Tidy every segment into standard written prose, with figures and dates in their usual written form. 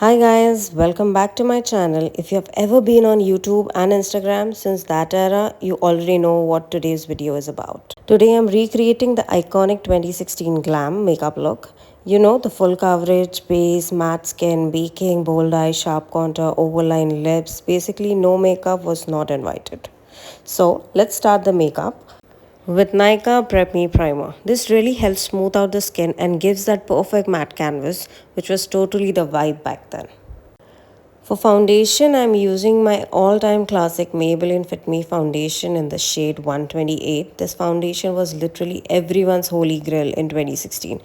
Hi guys, welcome back to my channel. If you have ever been on YouTube and Instagram since that era, you already know what today's video is about. Today I'm recreating the iconic 2016 glam makeup look. You know, the full coverage, base, matte skin, baking, bold eye, sharp contour, overline lips. Basically, no makeup was not invited. So let's start the makeup with Nykaa Prep Me Primer. This really helps smooth out the skin and gives that perfect matte canvas, which was totally the vibe back then. For foundation, I'm using my all-time classic Maybelline Fit Me foundation in the shade 128. This foundation was literally everyone's holy grail in 2016.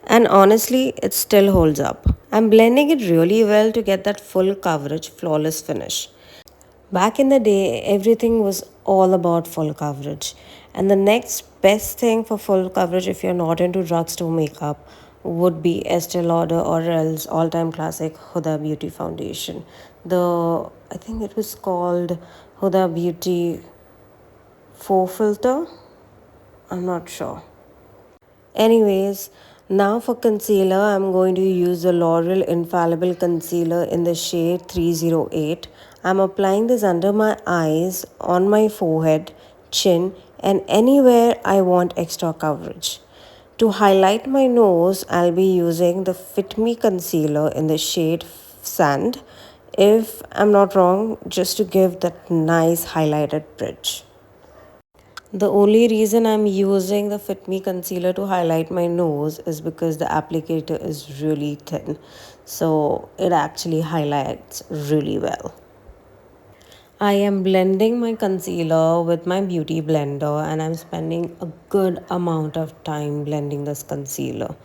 And honestly, it still holds up. I'm blending it really well to get that full coverage, flawless finish. Back in the day, everything was all about full coverage. And the next best thing for full coverage, if you're not into drugstore makeup, would be Estee Lauder or else all-time classic Huda Beauty foundation. I think it was called Huda Beauty Faux Filter. I'm not sure. Anyways, now for concealer, I'm going to use the L'Oreal Infallible Concealer in the shade 308. I'm applying this under my eyes, on my forehead, chin, and anywhere I want extra coverage. To highlight my nose, I'll be using the Fit Me Concealer in the shade Sand. If I'm not wrong, just to give that nice highlighted bridge. The only reason I'm using the Fit Me concealer to highlight my nose is because the applicator is really thin. So it actually highlights really well. I am blending my concealer with my beauty blender and I'm spending a good amount of time blending this concealer.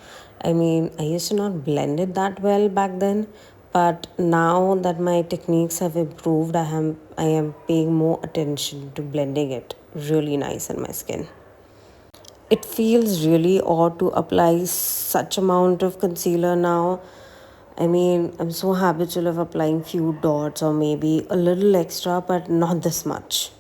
I mean, I used to not blend it that well back then, but now that my techniques have improved, I am paying more attention to blending it really nice in my skin. It feels really odd to apply such amount of concealer now. I mean, I'm so habitual of applying few dots or maybe a little extra, but not this much.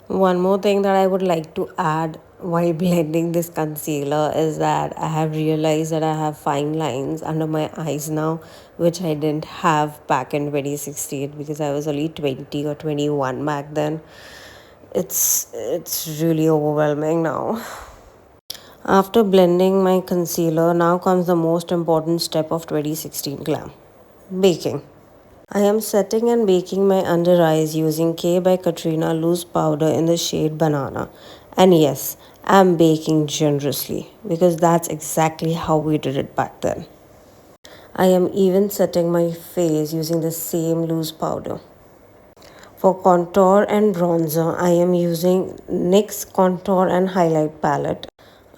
One more thing that I would like to add while blending this concealer is that I have realized that I have fine lines under my eyes now, which I didn't have back in 2016 because I was only 20 or 21 back then. It's really overwhelming now. After blending my concealer, now comes the most important step of 2016 glam, baking. I am setting and baking my under eyes using K by Katrina loose powder in the shade banana. And yes, I'm baking generously because that's exactly how we did it back then. I am even setting my face using the same loose powder. For contour and bronzer, I am using NYX Contour and Highlight Palette.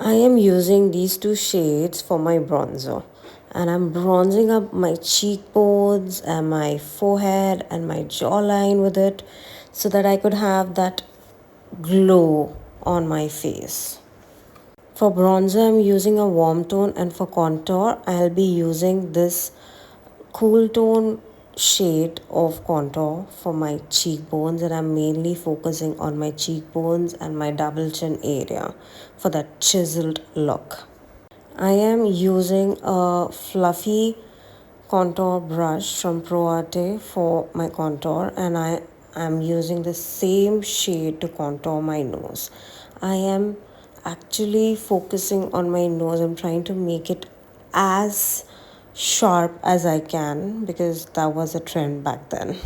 I am using these two shades for my bronzer and I'm bronzing up my cheekbones and my forehead and my jawline with it so that I could have that glow on my face. For bronzer, I'm using a warm tone, and for contour, I'll be using this cool tone shade of contour for my cheekbones, and I'm mainly focusing on my cheekbones and my double chin area for that chiseled look. I am using a fluffy contour brush from Pro Arte for my contour, and I am using the same shade to contour my nose. I am actually focusing on my nose. I'm trying to make it as sharp as I can because that was a trend back then.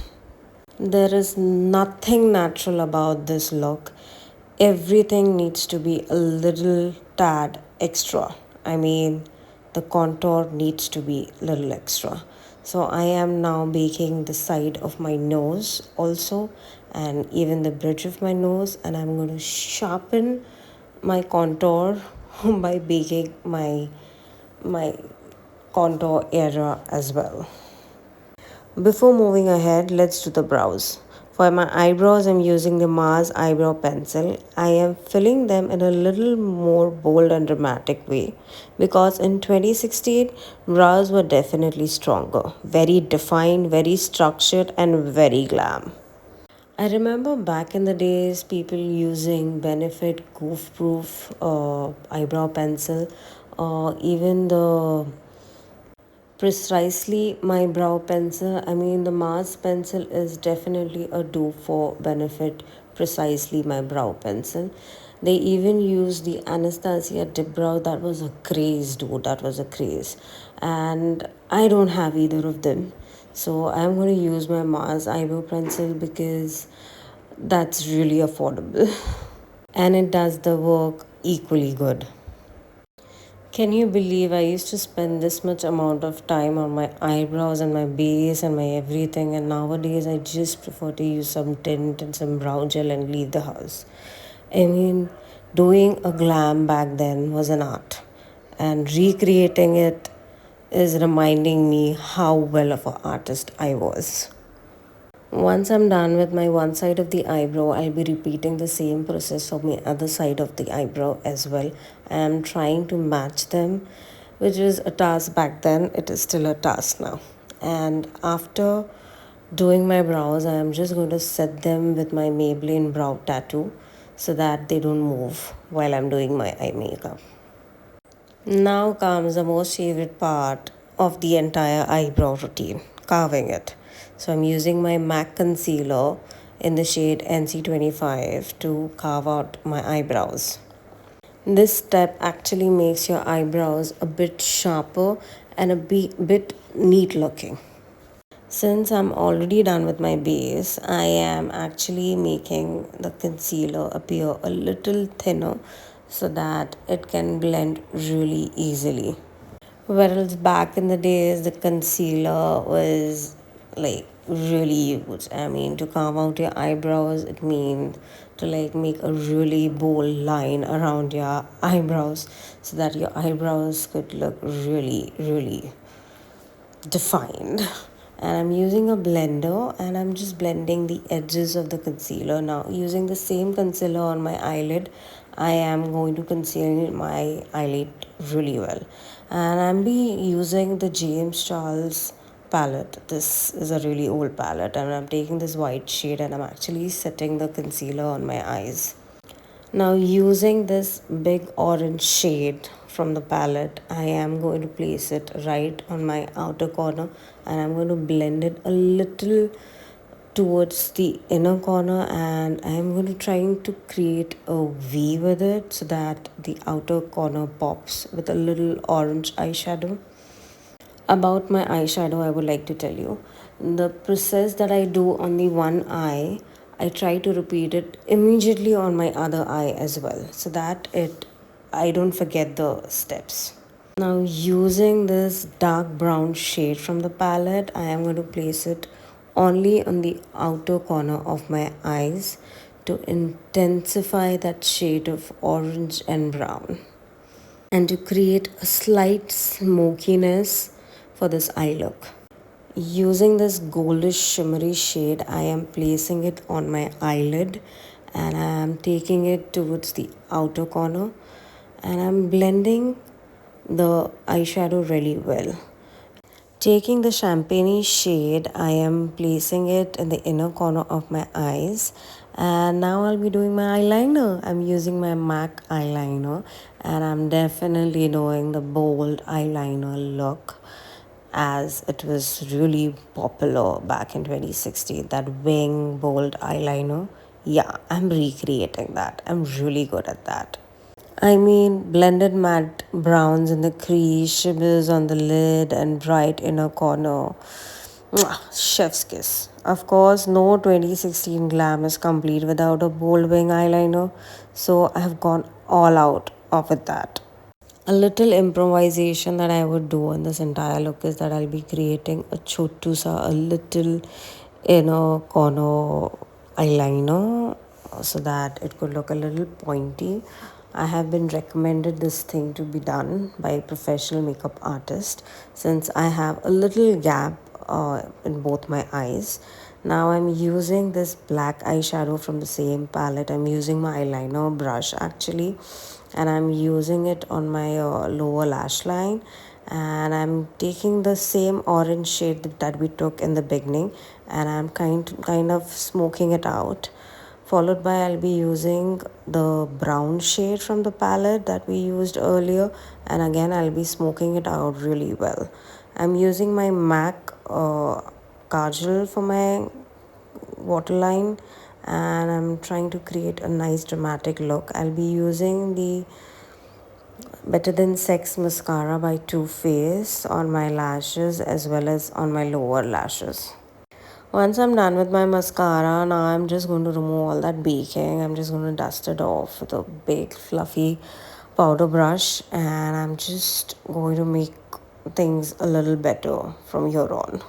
There is nothing natural about this look. Everything needs to be a little tad extra. I mean, the contour needs to be a little extra. So I am now baking the side of my nose also and even the bridge of my nose, and I'm going to sharpen my contour by baking my contour area as well. Before moving ahead, let's do the brows. For my eyebrows, I'm using the Mars eyebrow pencil. I am filling them in a little more bold and dramatic way because in 2016, brows were definitely stronger, very defined, very structured, and very glam. I remember back in the days, people using Benefit Goof Proof eyebrow pencil, or even the Precisely my brow pencil. I mean, the Mars pencil is definitely a dupe for Benefit Precisely my brow pencil. They even use the Anastasia dip brow. That was a craze, dude. That was a craze. And I don't have either of them. So I'm going to use my Mars eyebrow pencil because that's really affordable. And it does the work equally good. Can you believe I used to spend this much amount of time on my eyebrows and my base and my everything, and nowadays I just prefer to use some tint and some brow gel and leave the house. I mean, doing a glam back then was an art, and recreating it is reminding me how well of an artist I was. Once I'm done with my one side of the eyebrow, I'll be repeating the same process for my other side of the eyebrow as well. I am trying to match them, which is a task back then. It is still a task now. And after doing my brows, I am just going to set them with my Maybelline brow tattoo so that they don't move while I'm doing my eye makeup. Now comes the most favorite part of the entire eyebrow routine, carving it. So I'm using my MAC concealer in the shade NC25 to carve out my eyebrows. This step actually makes your eyebrows a bit sharper and a bit neat looking. Since I'm already done with my base, I am actually making the concealer appear a little thinner so that it can blend really easily. Whereas back in the days, the concealer was like really huge. I mean, to carve out your eyebrows, it means to like make a really bold line around your eyebrows so that your eyebrows could look really, really defined. And I'm using a blender and I'm just blending the edges of the concealer. Now using the same concealer on my eyelid, I am going to conceal my eyelid really well. And I'm be using the James Charles palette. This is a really old palette, and I'm taking this white shade and I'm actually setting the concealer on my eyes. Now using this big orange shade from the palette, I am going to place it right on my outer corner and I'm going to blend it a little towards the inner corner, and I am going to trying to create a V with it so that the outer corner pops with a little orange eyeshadow. About my eyeshadow, I would like to tell you the process that I do on the one eye, I try to repeat it immediately on my other eye as well so that it I don't forget the steps. Now using this dark brown shade from the palette, I am going to place it only on the outer corner of my eyes to intensify that shade of orange and brown and to create a slight smokiness for this eye look. Using this goldish shimmery shade, I am placing it on my eyelid and I am taking it towards the outer corner and I'm blending the eyeshadow really well. Taking the champagne shade, I am placing it in the inner corner of my eyes. And now I'll be doing my eyeliner. I'm using my MAC eyeliner and I'm definitely doing the bold eyeliner look as it was really popular back in 2016. That wing bold eyeliner. Yeah, I'm recreating that. I'm really good at that. I mean, blended matte browns in the crease, shimmers on the lid, and bright inner corner. Mwah, chef's kiss. Of course, no 2016 glam is complete without a bold wing eyeliner, so I have gone all out of with that. A little improvisation that I would do in this entire look is that I'll be creating a chotu sa, a little inner corner eyeliner so that it could look a little pointy. I have been recommended this thing to be done by a professional makeup artist since I have a little gap in both my eyes. Now I'm using this black eyeshadow from the same palette. I'm using my eyeliner brush actually, and I'm using it on my lower lash line, and I'm taking the same orange shade that we took in the beginning and I'm kind of smoking it out. Followed by I'll be using the brown shade from the palette that we used earlier, and again I'll be smoking it out really well. I'm using my MAC Kajal for my waterline, and I'm trying to create a nice dramatic look. I'll be using the Better Than Sex mascara by Too Faced on my lashes as well as on my lower lashes. Once I'm done with my mascara, now I'm just going to remove all that baking. I'm just going to dust it off with a big fluffy powder brush, and I'm just going to make things a little better from here on.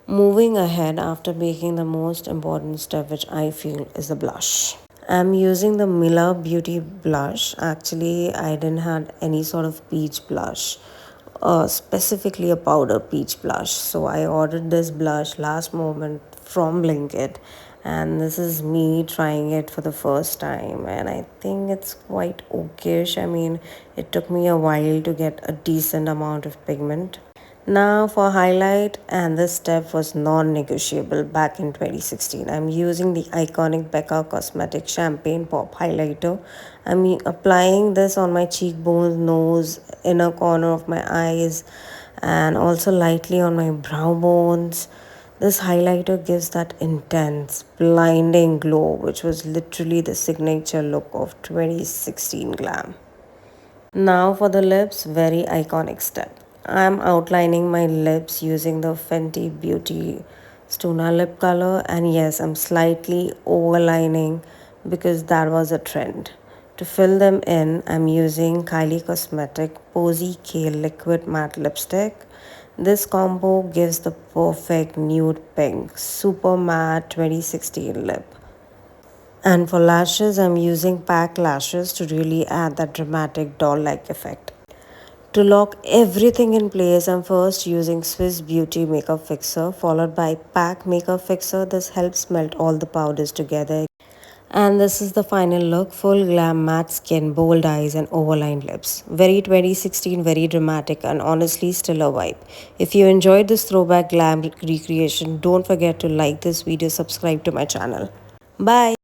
Moving ahead, after making the most important step, which I feel is the blush. I'm using the Mila Beauty blush. Actually, I didn't have any sort of peach blush, specifically a powder peach blush. So I ordered this blush last moment from Blinkit, and this is me trying it for the first time, and I think it's quite okayish. I mean, it took me a while to get a decent amount of pigment. Now for highlight, and this step was non-negotiable back in 2016. I'm using the iconic Becca Cosmetic Champagne Pop Highlighter. I'm applying this on my cheekbones, nose, inner corner of my eyes, and also lightly on my brow bones. This highlighter gives that intense, blinding glow, which was literally the signature look of 2016 Glam. Now for the lips, very iconic step. I'm outlining my lips using the Fenty Beauty Stuna lip color, and yes, I'm slightly overlining because that was a trend. To fill them in, I'm using Kylie Cosmetic Posy K Liquid Matte Lipstick. This combo gives the perfect nude pink, super matte 2016 lip. And for lashes, I'm using pack lashes to really add that dramatic doll-like effect. To lock everything in place, I'm first using Swiss Beauty Makeup Fixer followed by Pack Makeup Fixer. This helps melt all the powders together. And this is the final look, full glam, matte skin, bold eyes and overlined lips. Very 2016, very dramatic and honestly still a vibe. If you enjoyed this throwback glam recreation, don't forget to like this video, subscribe to my channel. Bye.